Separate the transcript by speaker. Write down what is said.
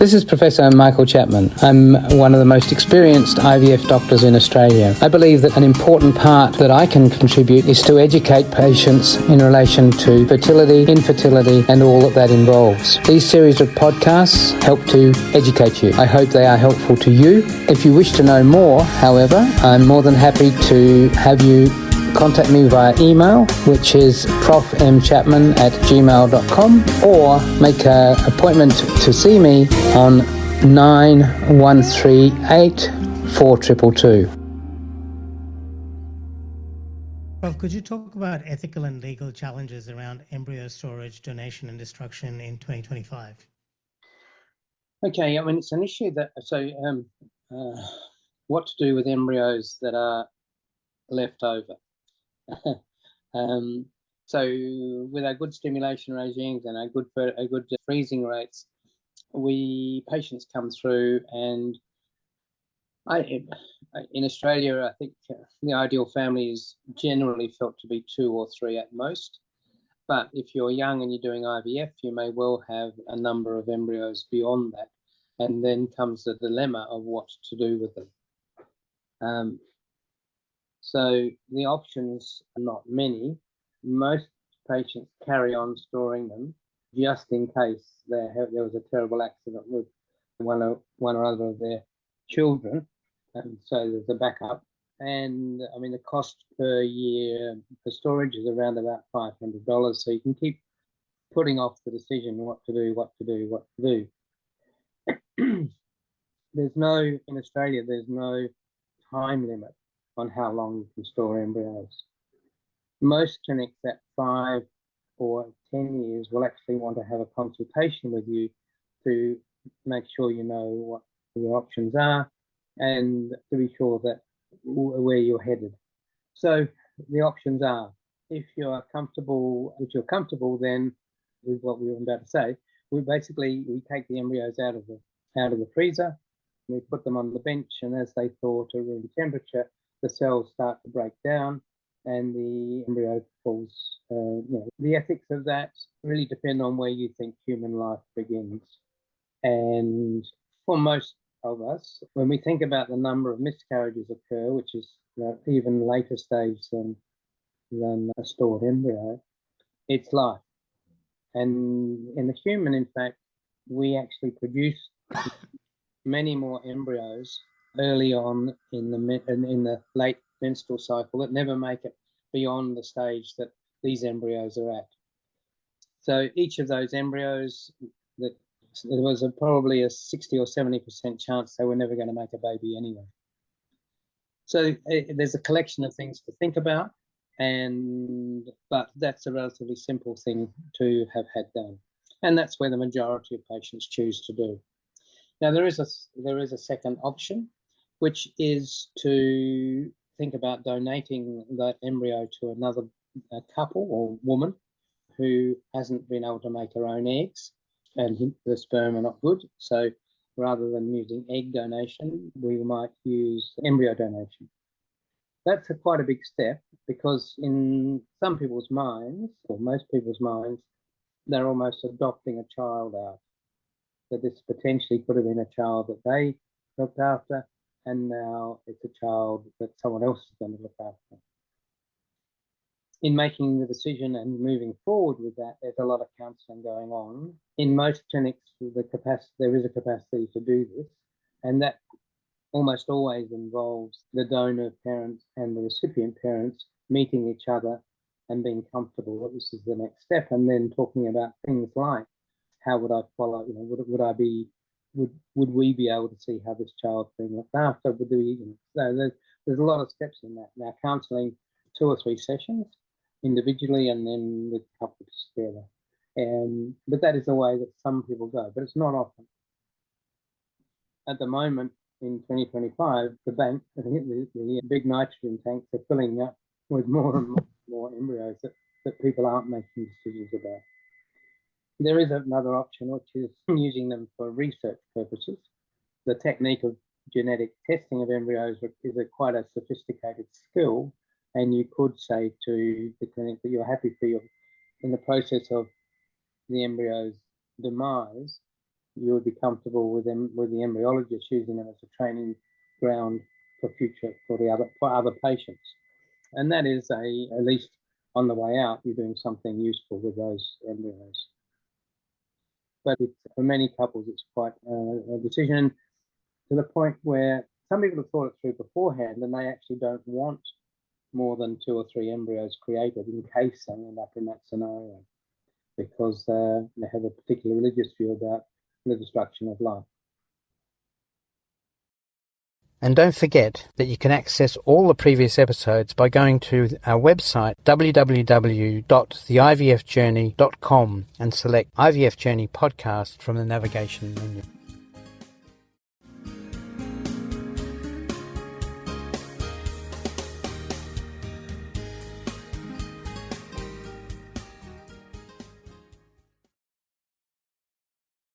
Speaker 1: This is Professor Michael Chapman. I'm one of the most experienced IVF doctors in Australia. I believe that an important part that I can contribute is to educate patients in relation to fertility, infertility, and all that involves. These series of podcasts help to educate you. I hope they are helpful to you. If you wish to know more, however, I'm more than happy to have you contact me via email, which is profmchapman@gmail.com, or make an appointment to see me on 9138 4222.
Speaker 2: Prof, could you talk about ethical and legal challenges around embryo storage, donation, and destruction in 2025?
Speaker 1: Okay, I mean, it's an issue that, what to do with embryos that are left over. So with our good stimulation regimes and our good freezing rates, patients come through, and in Australia, I think the ideal family is generally felt to be 2 or 3 at most. But if you're young and you're doing IVF, you may well have a number of embryos beyond that, and then comes the dilemma of what to do with them. So the options are not many. Most patients carry on storing them just in case there was a terrible accident with one or other of their children, and so there's a backup. And I mean, the cost per year for storage is around about $500, so you can keep putting off the decision what to do. In Australia, there's no time limit on how long you can store embryos. Most clinics at 5 or 10 years will actually want to have a consultation with you to make sure you know what your options are and to be sure that where you're headed. So the options are, if you're comfortable then with what we were about to say, we take the embryos out of the freezer, we put them on the bench, and as they thaw to room temperature, the cells start to break down and the embryo falls. The ethics of that really depend on where you think human life begins. And for most of us, when we think about the number of miscarriages occur, which is even later stage than a stored embryo, it's life. And in the human, in fact, we actually produce many more embryos early on in the late menstrual cycle that never make it beyond the stage that these embryos are at. So each of those embryos, there was probably a 60 or 70% chance they were never going to make a baby anyway. So there's a collection of things to think about, but that's a relatively simple thing to have had done, and that's where the majority of patients choose to do. Now there is a second option, which is to think about donating that embryo to another couple or woman who hasn't been able to make her own eggs, and the sperm are not good. So rather than using egg donation, we might use embryo donation. That's quite a big step, because in some people's minds, or most people's minds, they're almost adopting a child out. So this potentially could have been a child that they looked after, and now it's a child that someone else is going to look after. In making the decision and moving forward with that, there's a lot of counselling going on. In most clinics, there is a capacity to do this, and that almost always involves the donor parents and the recipient parents meeting each other and being comfortable that this is the next step, and then talking about things like, how would I follow? Would we be able to see how this child's being looked after? So there's a lot of steps in that. Now, counselling 2 or 3 sessions individually, and then with couples together. But that is the way that some people go, but it's not often. At the moment, in 2025, the big nitrogen tanks are filling up with more and more embryos that people aren't making decisions about. There is another option, which is using them for research purposes. The technique of genetic testing of embryos is quite a sophisticated skill, and you could say to the clinic that you're happy in the process of the embryo's demise, you would be comfortable with them, with the embryologist using them as a training ground for other patients. And that is at least on the way out, you're doing something useful with those embryos. But for many couples, it's quite a decision to the point where some people have thought it through beforehand, and they actually don't want more than 2 or 3 embryos created in case they end up in that scenario, because they have a particular religious view about the destruction of life.
Speaker 3: And don't forget that you can access all the previous episodes by going to our website www.theivfjourney.com and select IVF Journey podcast from the navigation menu.